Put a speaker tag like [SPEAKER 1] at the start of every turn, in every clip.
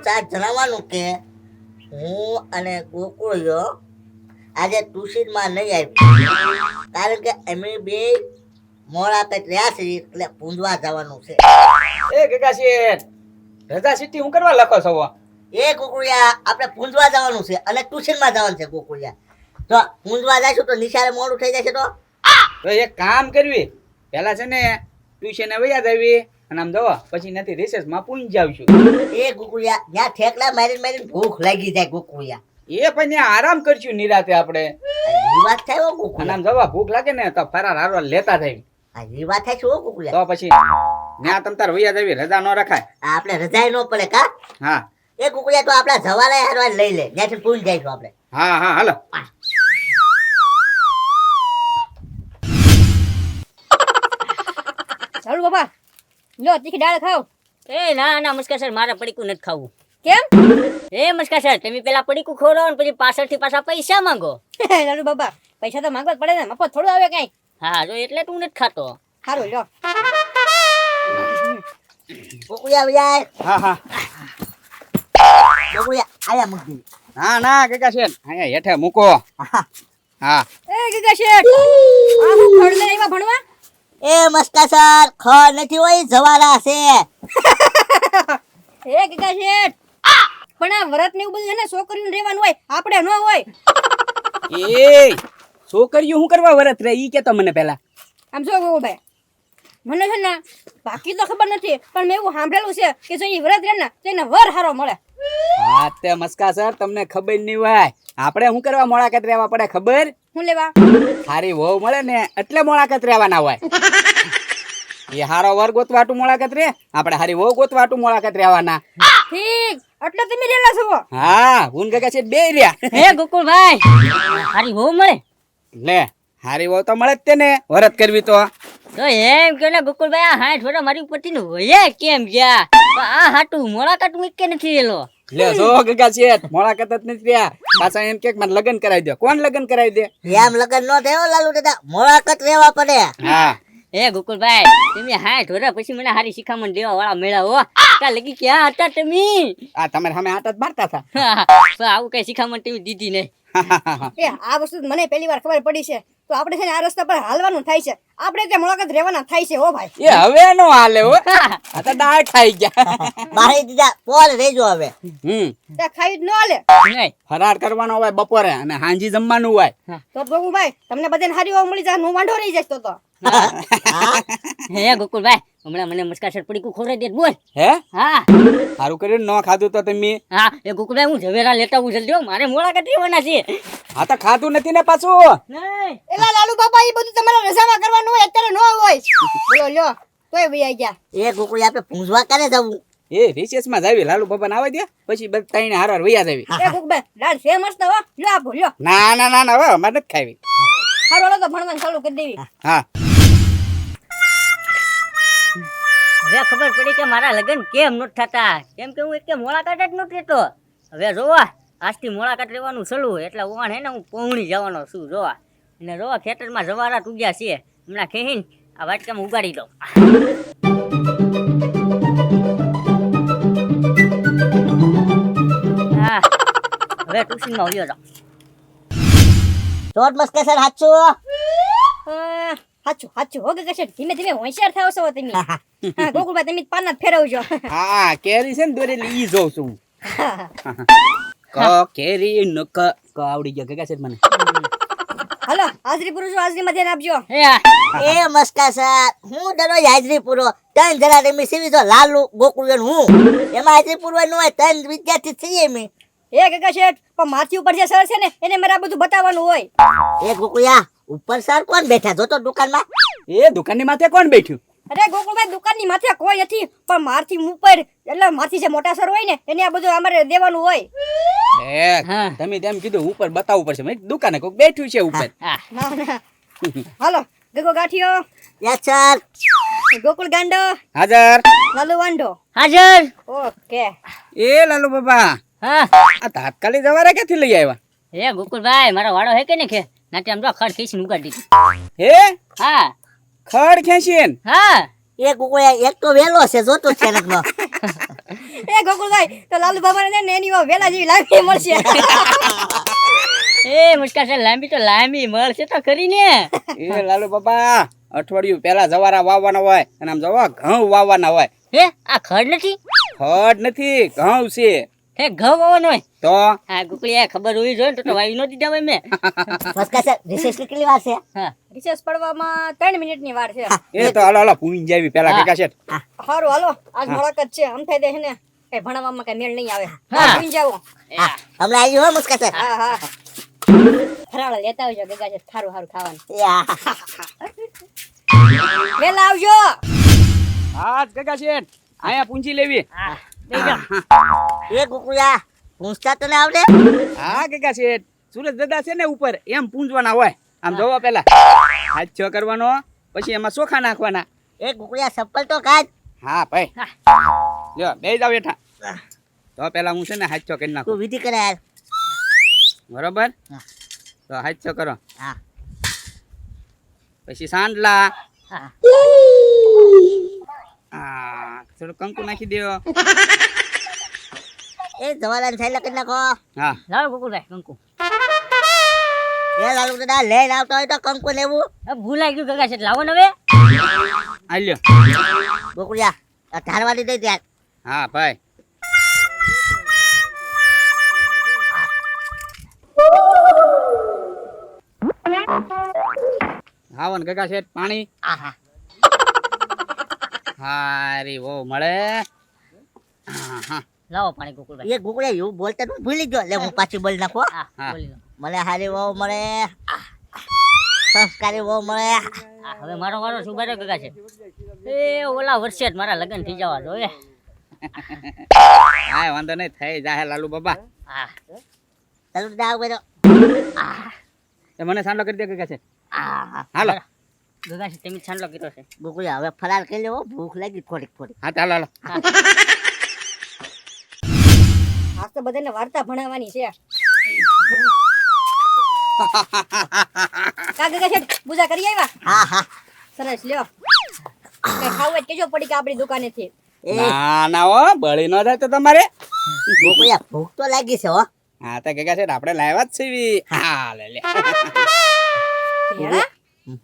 [SPEAKER 1] સાચ જણાવવાનું કે હું અને ગોકુળિયો આજે ટ્યુશનમાં નહીં આવી, કારણ કે અમે બે મોડા કંઈક રહ્યા છીએ એટલે પૂંજવા જવાનું છે.
[SPEAKER 2] એ ગગા શેઠ, રજા સીટી હું કરવા લખો છો?
[SPEAKER 1] એ ગોકુળિયા આપણે પૂંજવા જવાનું છે અને ટ્યુશનમાં જવાનું છે ગોકુળિયા. તો પૂંજવા જઈશું તો નિશાળે મોડું થઈ જશે તો
[SPEAKER 2] એક કામ કરવી, પેલા છે ને ટ્યુશન વયા જાવી અને આમ જવો, પછી નથી રિસેસમાં પૂંજ આવશું.
[SPEAKER 1] એ ગોકુળિયા ત્યાં ઠેકડા મારીને મારીને ભૂખ લાગી જાય ગોકુળિયા.
[SPEAKER 2] એ પણ ત્યાં આરામ કરશું નિરાતે આપણે.
[SPEAKER 1] એ વાત થાય હો
[SPEAKER 2] અને
[SPEAKER 1] ગોકુળિયા.
[SPEAKER 2] આમ જવા ભૂખ લાગે ને તો ફરાર હારવા લેતા થાય.
[SPEAKER 1] એ વાત થાય છે હો ગોકુળિયા.
[SPEAKER 2] તો પછી ત્યાં તમ તાર વયા જાવી, રજા ન રખાય.
[SPEAKER 1] આપણે રજાય ન પડે કા.
[SPEAKER 2] હા
[SPEAKER 1] એ ગોકુળિયા તો આપણા જવાલા હારવા લઈ લે, ત્યાંથી પૂંજ જઈશું આપણે.
[SPEAKER 2] હા હા હાલો.
[SPEAKER 3] ચાલો બાબા, લો તીખી દાળ ખાવ.
[SPEAKER 4] એ ના ના મસ્કા સર, મારે પડીકું નથી ખાવું.
[SPEAKER 3] કેમ?
[SPEAKER 4] એ મસ્કા સર, તમે પેલા પડીકું ખોરો ને પછી પાછળથી પાછા પૈસા માંગો.
[SPEAKER 3] લાલુ બાબા, પૈસા તો માંગવા જ પડે ને, મફત થોડું આવે કઈ.
[SPEAKER 4] હા જો એટલે તું નથી ખાતો.
[SPEAKER 3] સારું લો.
[SPEAKER 1] ગોકુળિયા વૈયા
[SPEAKER 2] હા હા
[SPEAKER 1] ગોકુળિયા આયા મૂકી.
[SPEAKER 2] ના ના ગગા શેઠ, અહીંયા હેઠે મૂકો. હા
[SPEAKER 3] એ ગગા શેઠ, આ હું ખડ લઈને આવ્યા ભણવા?
[SPEAKER 1] એ મસ્કા સર, ખ નથી હોય જવાલા છે.
[SPEAKER 3] એ ગગા શેઠ, પણ આ વ્રત ને એવું બધું છે ને છોકરીઓને રહેવાનું હોય, આપણે ન હોય.
[SPEAKER 2] એ છોકરીઓ શું કરવા વરત રે ઈ કેતો મને પેલા.
[SPEAKER 3] આમ જો ગોગોભાઈ, મને છે ને બાકી તો ખબર નથી, પણ મેં એવું સાંભળેલું છે કે જો એ વ્રત રહે ને તો એને વર હારો મળે.
[SPEAKER 2] હા તે મસ્કા સર, તમને ખબર નહીં હોય, આપણે શું કરવા મોળાકત રહેવા પડે ખબર?
[SPEAKER 3] હું લેવા?
[SPEAKER 2] હારી વહુ મળે ને એટલે મોળાકત રહેવાના હોય. એ હારો વર ગોતવાટું મોળાકત રે, આપણે હારી વહુ ગોતવાટું મોળાકત રહેવાના.
[SPEAKER 3] ઠીક, એટલે તમે રેલા છો.
[SPEAKER 2] હા હું ગગા છે બે રહ્યા.
[SPEAKER 4] હે ગોકુળભાઈ, હારી બહુ મળે
[SPEAKER 2] લે હારી વહુ તો મળે જ તે ને, વરત કરવી તો.
[SPEAKER 4] તો એમ કે ને ગોકુળભાઈ, આ હાથ વડા મારી ઉપરથી નું હોય કેમ ગયા? તો આ હાટું મોળાકાટ મૂકે નથી એલો.
[SPEAKER 2] લે જો ગગા છે મોળાકત જ નથી રહ્યા, પાછા એમ કે મને લગ્ન કરાવી દો. કોણ લગ્ન કરાવી દે?
[SPEAKER 1] એમ લગન નો થયો લાલુ દાદા, મોળાકત રહેવા પડે.
[SPEAKER 2] હા
[SPEAKER 4] એ ગોકુળભાઈ, તમે હાથ વડા પછી મને હારી શિખામણ દેવા વાળા મેળાવો. કા લગી ક્યાં હતા તમે?
[SPEAKER 2] આ તમારે સામે આટા જ મારતા હતા.
[SPEAKER 4] તો આવું કઈ શિખામણ તમે દીધી નહીં.
[SPEAKER 3] એ આ વસ્તુ મને પહેલી વાર ખબર પડી છે, તો આપણે છે ને આ રસ્તા પર હાલવાનું થાય છે, આપણે ત્યાં મુલાકાત રહેવાના થાય છે. હો ભાઈ,
[SPEAKER 2] એ હવે નો હાલે હો, આ તો દાળ ખાઈ ગયા.
[SPEAKER 1] મારી દીધા પોલ રેજો હવે.
[SPEAKER 3] ત્યાં ખાઈ જ ન હાલે.
[SPEAKER 4] નહીં
[SPEAKER 2] ફરાર કરવાનો હોય બપોરે અને હાંજી જમવાનું હોય.
[SPEAKER 3] તો ગોગુભાઈ, તમને બધાને હારી વાર મળી જાય, હું વાંઢો રહી જઈશ તો.
[SPEAKER 4] હે ગોકુળભાઈ, હમણાં મને મસ્કા સર પડીકું ખોરાઈ દે બોલ.
[SPEAKER 2] હે
[SPEAKER 4] હા
[SPEAKER 2] સારું કર્યું ન ખાધું તો તમે.
[SPEAKER 4] હા એ ગોકુળભાઈ, હું ઝવેરા લેતા આવું જલ્દી હો, મારે મોળાકાત રહેવાના છે.
[SPEAKER 2] આ તો ખાધું નથી ને પાછું.
[SPEAKER 4] નહીં
[SPEAKER 3] એલા લાલુ બાપા, એ બધું તમારે રજામાં કરવાનું હોય, અત્યારે ન હોય. બોલો લ્યો, તોય ભાઈ ગયા.
[SPEAKER 1] એ ગોકુળિયા આપણે પૂંજવા કરે જવું.
[SPEAKER 2] એ રિસેસમાં જાવી, લાલુ બાબાને આવવા દે, પછી બધા ત્રણે હારવાર વૈયા જાવી.
[SPEAKER 3] એ ગોગુભાઈ, દાળ છે મસ્ત. હો લ્યો, આપો લ્યો.
[SPEAKER 2] ના ના ના ના હવે અમારે નથી ખાવી.
[SPEAKER 3] હારું હાલો તો ભણવાનું ચાલુ કરી દેવી.
[SPEAKER 2] હા
[SPEAKER 4] હવે ખબર પડી કે મારા લગ્ન કેમ નથી થતા, કેમ કે હું એક મોળાકાત જ નથી રહેતો. હવે જોવા આજથી મોળાકાત રહેવાનું ચાલુ, એટલે ઓણ હે ને હું પૌણી જવાનો છું. જોવા અને જોવા ખેતરમાં જવારા ઉગ્યા છે, હમણાં ખેહીને આ વાટકામાં ઉગાડી દઉં. હા હવે ટ્યુશનમાં વયો જાઉં.
[SPEAKER 1] ચોટ મસ્કા સર હાચું.
[SPEAKER 3] હાચું હાચું હો ગગા શેઠ, ધીમે ધીમે હોશિયાર થાવ છો તમે. હા ગોકુળભાઈ, તમે પાના જ ફેરવજો.
[SPEAKER 2] હા કેરી છે ને દોરેલી ઈ જોઉં છું. ક કેરી ન ક આવડી ગયો ગગા છે મને.
[SPEAKER 3] હાલો હાજરી પુરુષો, હાજરીમાં ધ્યાન આપજો.
[SPEAKER 4] હે
[SPEAKER 1] એ મસ્કા સર, હું દરરોજ હાજરી પૂરો. ત્રણ જણા તમે સીવી તો લાલુ ગોકુળિયો ને હું, એમાં હાજરી પૂરવાનું હોય. ત્રણ વિદ્યાર્થી છીએ અમે.
[SPEAKER 3] એ ગગા શેઠ, પણ માથી ઉપર જે સર છે ને એને મારે આ બધું બતાવવાનું હોય.
[SPEAKER 1] એ ગોકુળિયા, ઉપર સર કોણ બેઠા જોતો દુકાનમાં?
[SPEAKER 2] એ દુકાનની માથે કોણ બેઠ્યું?
[SPEAKER 3] અરે ગોકુળભાઈ, દુકાનની માથે કોઈ નથી, પણ મારથી ઉપર એટલે મારથી જે મોટા સર હોય ને એને આ બધું અમારે દેવાનું હોય.
[SPEAKER 2] એ
[SPEAKER 4] હા.
[SPEAKER 2] તમે તેમ કીધું ઉપર બતાવવું પડશે. મેં કીધું દુકાને કોક બેઠ્યું છે ઉપર.
[SPEAKER 4] હા
[SPEAKER 3] ના ના, હાલો ગગો ગાંઠિયો,
[SPEAKER 1] યસ સર.
[SPEAKER 3] ગોકુળ ગાંડો,
[SPEAKER 2] હાજર.
[SPEAKER 3] લાલુ વાંઢો.
[SPEAKER 4] હાજર.
[SPEAKER 3] ઓકે.
[SPEAKER 2] એ લાલુ બાબા,
[SPEAKER 4] હા
[SPEAKER 2] આ તાત્કાલિક જવારે ક્યાંથી લઈ આવ્યા?
[SPEAKER 4] હે ગોકુળભાઈ, મારો વાળો હે કે ને કે નાટે આમ તો ખડ ખીચીને ઉગાડી દીધી.
[SPEAKER 2] હે
[SPEAKER 4] હા
[SPEAKER 2] ખડ ખેંચીને?
[SPEAKER 4] હા
[SPEAKER 1] એ ગોકુળિયા એક તો વેલો છે જોતો છે નકનો.
[SPEAKER 3] એ ગોકુળભાઈ તો લાલુ બાબાને ને એની વેલા જેવી લાંબી મળશે.
[SPEAKER 4] એ મુસ્કા છે લાંબી તો લાંબી મળશે તો ખરી ને.
[SPEAKER 2] એ લાલુ બાબા અઠવાડિયું પહેલા જવારા વાવવાના હોય અને આમ જવા ઘઉં વાવવાના હોય.
[SPEAKER 4] હે આ ખડ નથી
[SPEAKER 2] ખડ નથી ઘઉં છે.
[SPEAKER 4] હે ઘઉં વાવવાનો હોય
[SPEAKER 2] તો
[SPEAKER 4] હા ગુકલી ખબર હોવી જોઈએ ને તો વાવી નો દીધા હોય મેં.
[SPEAKER 1] મસ્કા સર રિસેસ કેટલી વાર છે?
[SPEAKER 4] હા
[SPEAKER 3] રિસેસ પડવામાં 3 મિનિટની વાર છે.
[SPEAKER 2] એ તો હાલો પૂઈ જાવી પેલા કાકા શેઠ.
[SPEAKER 3] હારું હાલો આજ મુલાકાત છે આમ થઈ દે છે ને કઈ ભણાવવામાં કઈ મેળ નહીં આવે.
[SPEAKER 4] હા.
[SPEAKER 3] ભૂલી જાઓ.
[SPEAKER 1] હમણાં આવ્યું હો મસ્કા સર.
[SPEAKER 3] હા હા ફરાળ લેતા આવજો ગગા છે સારું સારું ખાવાનું. વેલા આવજો.
[SPEAKER 2] હા કાકા શેઠ આયા પૂંજી લેવી.
[SPEAKER 4] હા લઈ જાઓ.
[SPEAKER 1] એ કુકુયા પૂછતા તને આવડે?
[SPEAKER 2] હા કાકા શેઠ સુરજ દાદા છે ને ઉપર એમ પૂંજવાના હોય. આમ જોવા પેલા હાથ છ કરવાનો પછી એમાં ચોખા નાખવાના.
[SPEAKER 1] એ કુકુયા ચપ્પલ તો કાઢ.
[SPEAKER 2] હા ભાઈ લ્યો બે જાવ બેઠા. તો પેલા હું છે ને હાથ છ કરી નાખું
[SPEAKER 1] તું વિધિ કરે યાર.
[SPEAKER 2] બરોબર.
[SPEAKER 1] હા.
[SPEAKER 2] તો હાથ છ કરો
[SPEAKER 1] હા.
[SPEAKER 2] પછી સાંડલા.
[SPEAKER 4] હા
[SPEAKER 2] હા થોડું કંકુ નાખી દો.
[SPEAKER 1] એ જવાલાને થયેલા કરી નાખો.
[SPEAKER 2] હા
[SPEAKER 4] લાવો ગુકુલભાઈ કંકુ.
[SPEAKER 1] એ લાલુ દાદા લઈને આવતો હોય તો કંકુ લેવું.
[SPEAKER 4] ભૂલાઈ ગયું ગગા છે લાવો ને હવે.
[SPEAKER 2] આ લ્યો.
[SPEAKER 1] ગોકુળિયા આ ધારવાડી દઈ ત્યાં.
[SPEAKER 2] હા ભાઈ આવો ને કાકા શેઠ પાણી.
[SPEAKER 1] આહા.
[SPEAKER 2] હારી વો મળે. હા હા
[SPEAKER 4] લાવો પાણી ગુકુલભાઈ.
[SPEAKER 1] એ ગોકુળિયા એવું બોલતા તું ભૂલી ગયો. લે હું પાછી બોલી નાખો.
[SPEAKER 4] હા
[SPEAKER 2] હા.
[SPEAKER 4] બોલી લો.
[SPEAKER 1] મને હારી વહુ મળે. સંસ્કારી વહુ મળે.
[SPEAKER 4] હા, હવે મારો વારો શું બારો ગગા છે. એ ઓલા વર્ષે જ મારા લગ્ન થઈ જવા જોઈએ.
[SPEAKER 2] હા વાંધો નહીં થઈ જાય લાલુ બાબા.
[SPEAKER 4] હા
[SPEAKER 1] ચાલુ દાદા આવું બધો.
[SPEAKER 2] એ મને સાંડલો કરી દે કાકા શેઠ.
[SPEAKER 1] આહા.
[SPEAKER 2] હાલો
[SPEAKER 4] ગગા છે તમે છાંડલો કીધો છે.
[SPEAKER 1] ગોકુળિયા હવે ફરાર કરી લેવો. ભૂખ લાગી થોડીક થોડીક.
[SPEAKER 2] હા ચાલો હાલો.
[SPEAKER 3] આજ તો બધાને વાર્તા ભણાવવાની છે. કા ગગા છે પૂજા કરી આવ્યા?
[SPEAKER 1] હા હા.
[SPEAKER 3] સરસ લ્યો. કઈ ખાવું હોય તો કેજો પડી કે આપણી દુકાનેથી.
[SPEAKER 1] એ
[SPEAKER 2] ના ના હો બળી ન જાય તો તમારે.
[SPEAKER 1] ગોકુળિયા ભૂખ તો લાગી છે હો.
[SPEAKER 2] હા તો કાકા શેઠ આપણે લાવ્યા જ છીએ. હા લે લે.
[SPEAKER 3] હેડા?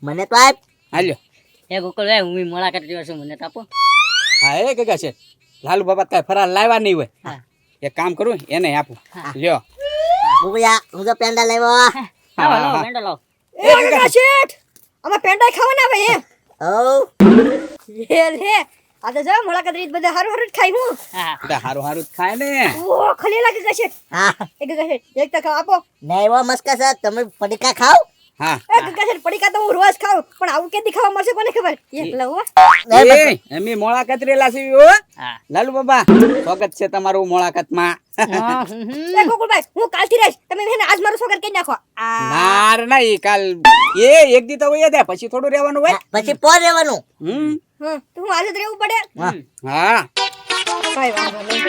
[SPEAKER 1] મને તો આપ.
[SPEAKER 2] હાલ્યો.
[SPEAKER 4] એ ગુકુલભાઈ હું મુલાકાત રહ્યો છું મને તો આપો.
[SPEAKER 2] હા એ કાકા શેઠ લાલુ બાબા કઈ ફરાર લાવ્યા નહીં હોય.
[SPEAKER 4] હા.
[SPEAKER 2] એક કામ કરું એને આપું. લ્યો.
[SPEAKER 1] ગોકુળિયા હું તો પેંડા લાવ્યો.
[SPEAKER 4] લાવો લાવો મેંડો લાવો.
[SPEAKER 3] એ ગગા શેઠ આમાં પેંડા ખાવાના આવે એમ.
[SPEAKER 1] ઓ
[SPEAKER 3] લે લે આ તો જો મુલાકાત રીત બધા હારું હારું જ ખાઈ હું.
[SPEAKER 4] હા
[SPEAKER 2] બધા હારું હારું જ ખાય ને.
[SPEAKER 3] ઓ ખલી લાગે ગગા શેઠ.
[SPEAKER 1] હા.
[SPEAKER 3] એ ગગા શેઠ એક તો ખાવ આપો.
[SPEAKER 1] નહીં વો મસ્કા સર તમે પડીકા ખાઓ.
[SPEAKER 2] હા
[SPEAKER 3] એ ગગા શેઠ પડીકા તો હું રોજ ખાઉં પણ આવું કેદી ખાવા મળશે કોને ખબર. એકલા હો.
[SPEAKER 2] એ અમે મોળા કતરેલા છીએ હો.
[SPEAKER 4] હા
[SPEAKER 2] લાલુ બાબા સ્વાગત છે તમારું મોળાકતમાં.
[SPEAKER 4] હા,
[SPEAKER 3] એ ગોકુળભાઈ હું કાલથી રહીશ તમે એને આજ મારું સ્વાગત કરી નાખો.
[SPEAKER 2] નાર નહીં કાલ એ એક દી તો હોય જાય પછી થોડું રહેવાનું હોય.
[SPEAKER 1] પછી પોર રહેવાનું.
[SPEAKER 3] તો હું આજે જ રહેવું પડે.
[SPEAKER 2] હા
[SPEAKER 3] કઈ વાંધો નહીં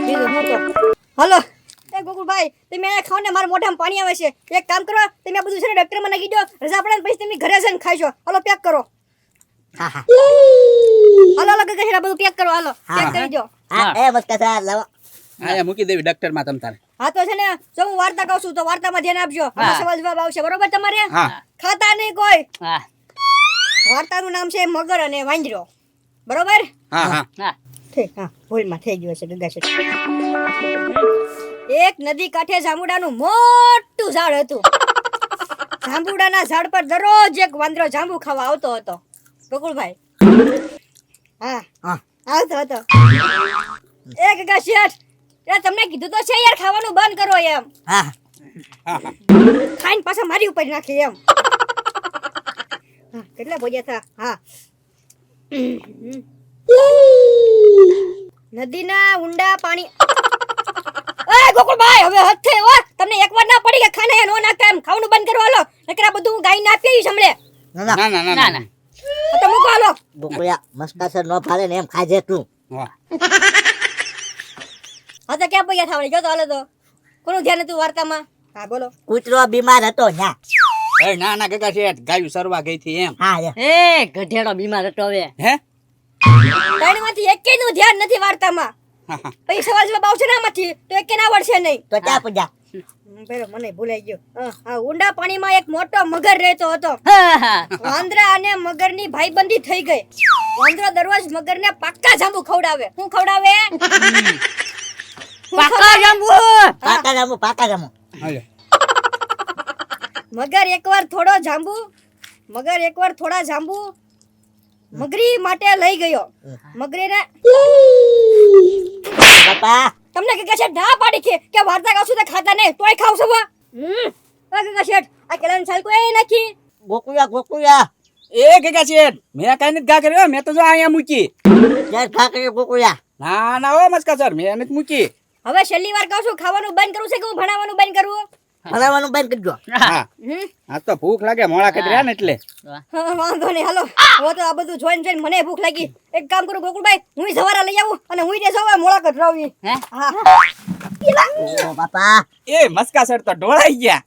[SPEAKER 3] બીજું હું તો હલો એ ગોકુળભાઈ તમે અહીંયા ખાઓ ને મારા મોઢામાં પાણી આવે છે. એક કામ કરો તમે આ બધું છે ને ડોક્ટરમાં નાખી દો રજા પડે ને પછી તમે ઘરે જઈને ખાઈશો. હાલો પેક કરો.
[SPEAKER 1] હા હા.
[SPEAKER 3] હાલો હાલો ગગા શેઠ આ બધું પેક કરો હાલો પેક કરી દો.
[SPEAKER 1] હા એ મસ્કા સર લાવો.
[SPEAKER 2] હા મૂકી દેવી ડોક્ટર માં તમ તારે.
[SPEAKER 3] હા તો છે ને જો હું વાર્તા કહું છું તો વાર્તામાં ધ્યાન આપજો.
[SPEAKER 4] હા.
[SPEAKER 3] સવાલ જવાબ આવશે બરોબર તમારે.
[SPEAKER 2] હા
[SPEAKER 3] ખાતા નહીં કોઈ.
[SPEAKER 4] હા
[SPEAKER 3] વાર્તાનું નામ છે મગર અને વાંદરો બરોબર.
[SPEAKER 2] હા હા
[SPEAKER 4] હા
[SPEAKER 3] ઠીક હા ભૂલમાં થઈ ગયું છે ગગા શેઠ. એક નદી કાંઠે જાંબુડાનું મોટું ઝાડ હતું. જાંબુડાના ઝાડ પર દરરોજ એક વાંદરો જાંબુ ખાવા આવતો હતો. ગોકુળભાઈ હા
[SPEAKER 1] હા.
[SPEAKER 3] આવતો હતો. એ ગગા શેઠ એ તમને કીધું તો છે યાર ખાવાનું બંધ કરો એમ.
[SPEAKER 1] હા
[SPEAKER 3] ખાઈને પાછા મારી ઉપર નાખી એમ. હા, કેટલા ભોજ્યા થા હા નદીના ઊંડા પાણી. એ ગોકુળભાઈ હવે હદ થઈ હો તમને એકવાર ના પડી કે ખાને નો નાખતા એમ ખાવાનું બંધ કરો હાલો નકર આ બધું હું ગાઈને આપી સંભળે.
[SPEAKER 1] ના ના.
[SPEAKER 2] ના ના ના
[SPEAKER 4] ના
[SPEAKER 2] ના
[SPEAKER 4] ના
[SPEAKER 3] આ તો મૂકો હાલો.
[SPEAKER 1] ગોકુળિયા મસ્કા સર નો ફાલે ને એમ ખાજે તું.
[SPEAKER 2] વાહ.
[SPEAKER 3] હા તો ક્યાં પૈયા થાવણી જો તો હાલો તો કોનું ધ્યાન હતું વાર્તામાં. હા બોલો.
[SPEAKER 1] કૂતરો બીમાર હતો ન્યા.
[SPEAKER 2] એ ના ના કાકા શેઠ ગાયું સરવા ગઈ હતી એમ.
[SPEAKER 1] હા એ.
[SPEAKER 4] એ ગધેડો બીમાર હતો હવે.
[SPEAKER 2] હે
[SPEAKER 3] ત્રણમાંથી એકેયનું ધ્યાન નથી વાર્તામાં. પછી સવાલ જવાબ આવશે ને આમાંથી તો એક કે ના આવડશે નહીં.
[SPEAKER 1] તો ચા પૂજા.
[SPEAKER 3] પેલો મને ભૂલાઈ ગયો. હા, ઊંડા પાણીમાં એક મોટો મગર રહેતો હતો. વાંદરા અને મગરની ભાઈબંધી થઈ ગઈ. વાંદરો દરરોજ મગરને પાક્કા જાંબુ ખવડાવે. શું ખવડાવે?
[SPEAKER 4] પાકા જાંબુ.
[SPEAKER 1] પાકા જામુ.
[SPEAKER 2] હાલો.
[SPEAKER 3] મગર એકવાર થોડા જાંબુ મગરી માટે લઈ ગયો. મગરીને
[SPEAKER 1] બાપા
[SPEAKER 3] તમને કે છે ના પાડી કે વાર્તા કહું છું તો ખાતા નહીં તોય ખાવ છો બા. કે શેઠ આ કેળાની છાલ કોઈ નથી.
[SPEAKER 1] ગોકુળિયા
[SPEAKER 2] એ ગગા શેઠ મેં કઈ નથી ઘા કર્યો, મેં તો જો અહીંયા મૂકી.
[SPEAKER 1] જય ઠાકરે ગોકુળિયા.
[SPEAKER 2] ના ના હો મસ્કા સર, મેં નથી મૂકી.
[SPEAKER 3] હવે છેલ્લી વાર કહું છું ખાવાનું બંધ કરવું છે કે હું ભણાવવાનું બંધ કરવું?
[SPEAKER 1] ભણાવવાનું બંધ કરજો.
[SPEAKER 2] હા આ તો ભૂખ લાગે મોળા કતર્યા ને એટલે.
[SPEAKER 3] હા, વાંધો નહીં હાલો. હવે તો આ બધું જોઈને મને ભૂખ લાગી. એક કામ કરું ગોકુળભાઈ, હું સવારે લઈ આવું અને હું તે સવારે મોળા કતરાવી.
[SPEAKER 4] હે?
[SPEAKER 3] હા
[SPEAKER 1] ઓ બાપા
[SPEAKER 2] એ મસ્કા સર તો ઢોળાઈ ગયા.